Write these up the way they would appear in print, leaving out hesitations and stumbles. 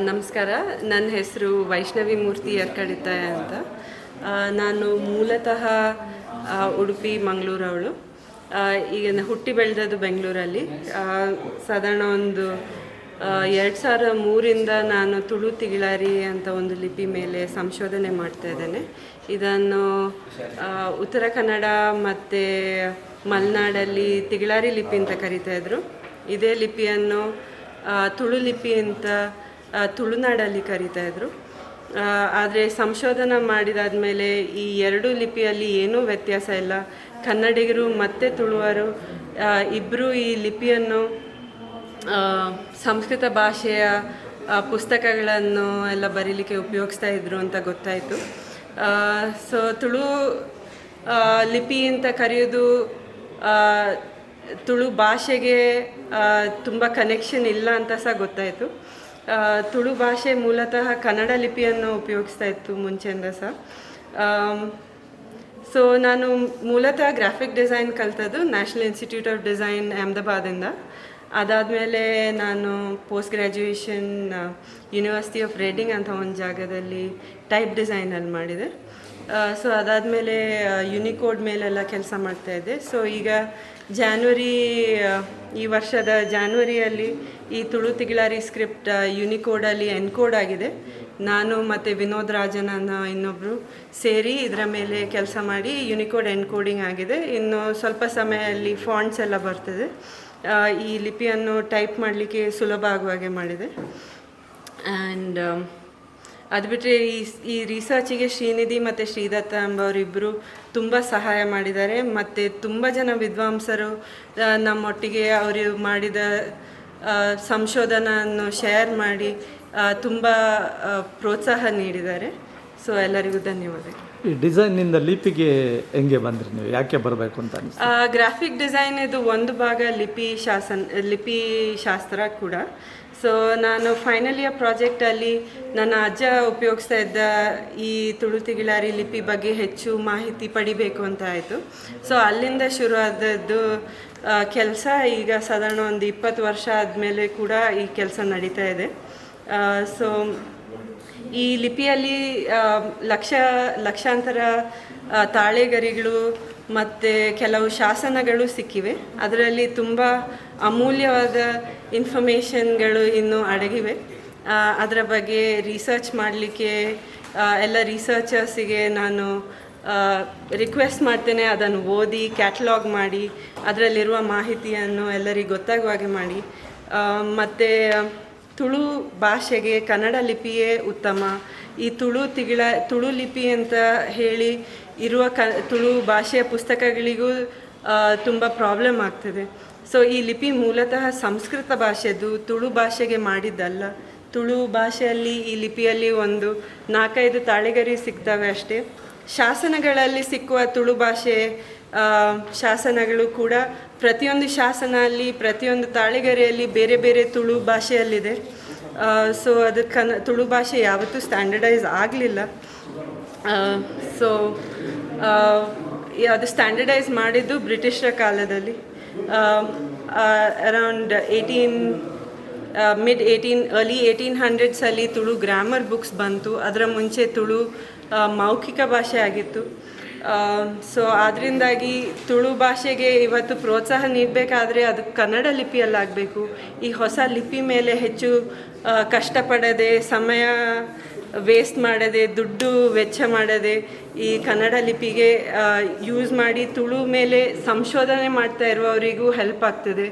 ನಮಸ್ಕಾರ. ನನ್ನ ಹೆಸರು ವೈಷ್ಣವಿ ಮೂರ್ತಿ ಯರ್ಕಡಿತಾಯ ಅಂತ. ನಾನು ಮೂಲತಃ ಉಡುಪಿ ಮಂಗಳೂರವಳು. ಈಗ ಹುಟ್ಟಿ ಬೆಳೆದದ್ದು ಬೆಂಗಳೂರಲ್ಲಿ. ಸಾಧಾರಣ ಒಂದು 2003ರಿಂದ ನಾನು ತುಳು-ತಿಗಳಾರಿ ಅಂತ ಒಂದು ಲಿಪಿ ಮೇಲೆ ಸಂಶೋಧನೆ ಮಾಡ್ತಾ ಇದ್ದೇನೆ. ಇದನ್ನು ಉತ್ತರ ಕನ್ನಡ ಮತ್ತು ಮಲೆನಾಡಲ್ಲಿ ತಿಗಳಾರಿ ಲಿಪಿ ಅಂತ ಕರೀತಾಯಿದ್ರು. ಇದೇ ಲಿಪಿಯನ್ನು ತುಳು ಲಿಪಿ ಅಂತ ತುಳುನಾಡಲ್ಲಿ ಕರೀತಾಯಿದ್ರು. ಆದರೆ ಸಂಶೋಧನೆ ಮಾಡಿದಾದ್ಮೇಲೆ ಈ ಎರಡು ಲಿಪಿಯಲ್ಲಿ ಏನೂ ವ್ಯತ್ಯಾಸ ಇಲ್ಲ. ಕನ್ನಡಿಗರು ಮತ್ತು ತುಳುವರು ಇಬ್ಬರು ಈ ಲಿಪಿಯನ್ನು ಸಂಸ್ಕೃತ ಭಾಷೆಯ ಪುಸ್ತಕಗಳನ್ನು ಎಲ್ಲ ಬರೀಲಿಕ್ಕೆ ಉಪಯೋಗಿಸ್ತಾ ಇದ್ರು ಅಂತ ಗೊತ್ತಾಯಿತು. ಸೊ ತುಳು ಲಿಪಿ ಅಂತ ಕರೆಯೋದು ತುಳು ಭಾಷೆಗೆ ತುಂಬ ಕನೆಕ್ಷನ್ ಇಲ್ಲ ಅಂತ ಸಹ ಗೊತ್ತಾಯಿತು. ತುಳು ಭಾಷೆ ಮೂಲತಃ ಕನ್ನಡ ಲಿಪಿಯನ್ನು ಉಪಯೋಗಿಸ್ತಾ ಇತ್ತು ಮುಂಚೆಯಿಂದ ಸಹ. ಸೊ ನಾನು ಮೂಲತಃ ಗ್ರಾಫಿಕ್ ಡಿಸೈನ್ ಕಲಿತದ್ದು ನ್ಯಾಷನಲ್ ಇನ್ಸ್ಟಿಟ್ಯೂಟ್ ಆಫ್ ಡಿಸೈನ್ ಅಹಮದಾಬಾದಿಂದ. ಅದಾದಮೇಲೆ ನಾನು post graduation university of raiding ಅಂತ ಒಂದು ಜಾಗದಲ್ಲಿ ಟೈಪ್ ಡಿಸೈನಲ್ಲಿ ಮಾಡಿದೆ. ಸೊ ಅದಾದಮೇಲೆ ಯುನಿಕೋಡ್ ಮೇಲೆಲ್ಲ ಕೆಲಸ ಮಾಡ್ತಾಯಿದ್ದೆ. ಸೊ ಈಗ ಈ ವರ್ಷದ ಜಾನ್ವರಿಯಲ್ಲಿ ಈ ತುಳು-ತಿಗಳಾರಿ ಸ್ಕ್ರಿಪ್ಟ್ ಯುನಿಕೋಡಲ್ಲಿ ಎನ್ಕೋಡ್ ಆಗಿದೆ. ನಾನು ಮತ್ತು ವಿನೋದ್ ರಾಜನ್ ಅನ್ನೋ ಇನ್ನೊಬ್ಬರು ಸೇರಿ ಇದರ ಮೇಲೆ ಕೆಲಸ ಮಾಡಿ ಯುನಿಕೋಡ್ ಎನ್ಕೋಡಿಂಗ್ ಆಗಿದೆ. ಇನ್ನು ಸ್ವಲ್ಪ ಸಮಯದಲ್ಲಿ ಫಾಂಟ್ಸ್ ಎಲ್ಲ ಬರ್ತದೆ. ಈ ಲಿಪಿಯನ್ನು ಟೈಪ್ ಮಾಡಲಿಕ್ಕೆ ಸುಲಭ ಆಗುವ ಹಾಗೆ ಮಾಡಿದೆ. ಆ್ಯಂಡ್ ಅದು ಬಿಟ್ಟರೆ ಈ ರಿಸರ್ಚಿಗೆ ಶ್ರೀನಿಧಿ ಮತ್ತು ಶ್ರೀದತ್ತ ಎಂಬವರಿಬ್ಬರು ತುಂಬ ಸಹಾಯ ಮಾಡಿದ್ದಾರೆ. ಮತ್ತು ತುಂಬ ಜನ ವಿದ್ವಾಂಸರು ನಮ್ಮೊಟ್ಟಿಗೆ ಅವರು ಮಾಡಿದ ಸಂಶೋಧನೆಯನ್ನು ಶೇರ್ ಮಾಡಿ ತುಂಬ ಪ್ರೋತ್ಸಾಹ ನೀಡಿದ್ದಾರೆ. ಸೊ ಎಲ್ಲರಿಗೂ ಧನ್ಯವಾದಗಳು. ಈ ಡಿಸೈನಿಂದ ಲಿಪಿಗೆ ಹೆಂಗೆ ಬಂದ್ರಿ ನೀವು? ಯಾಕೆ ಬರಬೇಕು ಅಂತ? ಗ್ರಾಫಿಕ್ ಡಿಸೈನ್ ಇದು ಒಂದು ಭಾಗ ಲಿಪಿ ಶಾಸ್ತ್ರ ಕೂಡ. ಸೊ ನಾನು ಫೈನಲ್ ಇಯರ್ ಪ್ರಾಜೆಕ್ಟಲ್ಲಿ ನನ್ನ ಅಜ್ಜ ಉಪಯೋಗಿಸ್ತಾ ಇದ್ದ ಈ ತುಳು-ತಿಗಳಾರಿ ಲಿಪಿ ಬಗ್ಗೆ ಹೆಚ್ಚು ಮಾಹಿತಿ ಪಡಿಬೇಕು ಅಂತ ಆಯಿತು. ಸೊ ಅಲ್ಲಿಂದ ಶುರುವಾದದ್ದು ಕೆಲಸ. ಈಗ ಸಾಧಾರಣ ಒಂದು 20 ವರ್ಷ ಆದಮೇಲೆ ಕೂಡ ಈ ಕೆಲಸ ನಡೀತಾ ಇದೆ. ಸೊ ಈ ಲಿಪಿಯಲ್ಲಿ ಲಕ್ಷಾಂತರ ತಾಳೆಗರಿಗಳು ಮತ್ತು ಕೆಲವು ಶಾಸನಗಳು ಸಿಕ್ಕಿವೆ. ಅದರಲ್ಲಿ ತುಂಬ ಅಮೂಲ್ಯವಾದ ಇನ್ಫಾರ್ಮೇಷನ್ಗಳು ಇನ್ನೂ ಅಡಗಿವೆ. ಅದರ ಬಗ್ಗೆ ರಿಸರ್ಚ್ ಮಾಡಲಿಕ್ಕೆ ಎಲ್ಲ ರಿಸರ್ಚರ್ಸಿಗೆ ನಾನು ರಿಕ್ವೆಸ್ಟ್ ಮಾಡ್ತೇನೆ, ಅದನ್ನು ಓದಿ ಕ್ಯಾಟಲಾಗ್ ಮಾಡಿ ಅದರಲ್ಲಿರುವ ಮಾಹಿತಿಯನ್ನು ಎಲ್ಲರಿಗೂ ಗೊತ್ತಾಗುವ ಹಾಗೆ ಮಾಡಿ. ಮತ್ತು ತುಳು ಭಾಷೆಗೆ ಕನ್ನಡ ಲಿಪಿಯೇ ಉತ್ತಮ. ಈ ತುಳು ಲಿಪಿ ಅಂತ ಹೇಳಿ ಇರುವ ತುಳು ಭಾಷೆಯ ಪುಸ್ತಕಗಳಿಗೂ ತುಂಬ ಪ್ರಾಬ್ಲಮ್ ಆಗ್ತದೆ. ಸೊ ಈ ಲಿಪಿ ಮೂಲತಃ ಸಂಸ್ಕೃತ ಭಾಷೆದು, ತುಳು ಭಾಷೆಗೆ ಮಾಡಿದ್ದಲ್ಲ. ತುಳು ಭಾಷೆಯಲ್ಲಿ ಈ ಲಿಪಿಯಲ್ಲಿ ಒಂದು 4-5 ತಾಳೆಗರಿ ಸಿಗ್ತವೆ ಅಷ್ಟೇ. ಶಾಸನಗಳಲ್ಲಿ ಸಿಕ್ಕುವ ತುಳು ಭಾಷೆ ಶಾಸನಗಳು ಕೂಡ ಪ್ರತಿಯೊಂದು ಶಾಸನಲ್ಲಿ ಪ್ರತಿಯೊಂದು ತಾಳೆಗರಿಯಲ್ಲಿ ಬೇರೆ ಬೇರೆ ತುಳು ಭಾಷೆಯಲ್ಲಿದೆ. ಸೊ ಅದು ತುಳು ಭಾಷೆ ಯಾವತ್ತೂ ಸ್ಟ್ಯಾಂಡರ್ಡೈಸ್ ಆಗಲಿಲ್ಲ. ಸೊ ಅದು ಸ್ಟ್ಯಾಂಡರ್ಡೈಸ್ ಮಾಡಿದ್ದು ಬ್ರಿಟಿಷರ ಕಾಲದಲ್ಲಿ. ಅರೌಂಡ್ early 1800sಲ್ಲಿ ತುಳು ಗ್ರಾಮರ್ ಬುಕ್ಸ್ ಬಂತು. ಅದರ ಮುಂಚೆ ತುಳು ಮೌಖಿಕ ಭಾಷೆ ಆಗಿತ್ತು. ಸೊ ಅದರಿಂದಾಗಿ ತುಳು ಭಾಷೆಗೆ ಇವತ್ತು ಪ್ರೋತ್ಸಾಹ ನೀಡಬೇಕಾದ್ರೆ ಅದು ಕನ್ನಡ ಲಿಪಿಯಲ್ಲಾಗಬೇಕು. ಈ ಹೊಸ ಲಿಪಿ ಮೇಲೆ ಹೆಚ್ಚು ಕಷ್ಟಪಡದೆ, ಸಮಯ ವೇಸ್ಟ್ ಮಾಡದೆ, ದುಡ್ಡು ವೆಚ್ಚ ಮಾಡದೆ ಈ ಕನ್ನಡ ಲಿಪಿಗೆ ಯೂಸ್ ಮಾಡಿ ತುಳು ಮೇಲೆ ಸಂಶೋಧನೆ ಮಾಡ್ತಾ ಇರುವವರಿಗೂ ಹೆಲ್ಪ್ ಆಗ್ತದೆ.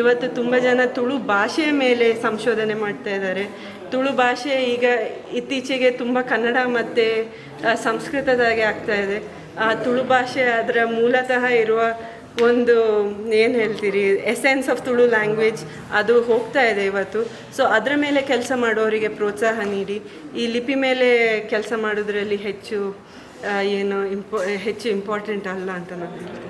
ಇವತ್ತು ತುಂಬ ಜನ ತುಳು ಭಾಷೆಯ ಮೇಲೆ ಸಂಶೋಧನೆ ಮಾಡ್ತಾ ಇದ್ದಾರೆ. ತುಳು ಭಾಷೆ ಈಗ ಇತ್ತೀಚೆಗೆ ತುಂಬ ಕನ್ನಡ ಮತ್ತು ಸಂಸ್ಕೃತದಾಗೆ ಆಗ್ತಾಯಿದೆ. ತುಳು ಭಾಷೆ ಅದರ ಮೂಲತಃ ಇರುವ ಒಂದು ಏನು ಹೇಳ್ತೀರಿ ಎಸೆನ್ಸ್ ಆಫ್ ತುಳು ಲ್ಯಾಂಗ್ವೇಜ್ ಅದು ಹೋಗ್ತಾ ಇದೆ ಇವತ್ತು. ಸೊ ಅದರ ಮೇಲೆ ಕೆಲಸ ಮಾಡೋರಿಗೆ ಪ್ರೋತ್ಸಾಹ ನೀಡಿ ಈ ಲಿಪಿ ಮೇಲೆ ಕೆಲಸ ಮಾಡೋದ್ರಲ್ಲಿ ಹೆಚ್ಚು ಇಂಪಾರ್ಟೆಂಟ್ ಅಲ್ಲ ಅಂತ ನಾನು ಹೇಳ್ತೀನಿ.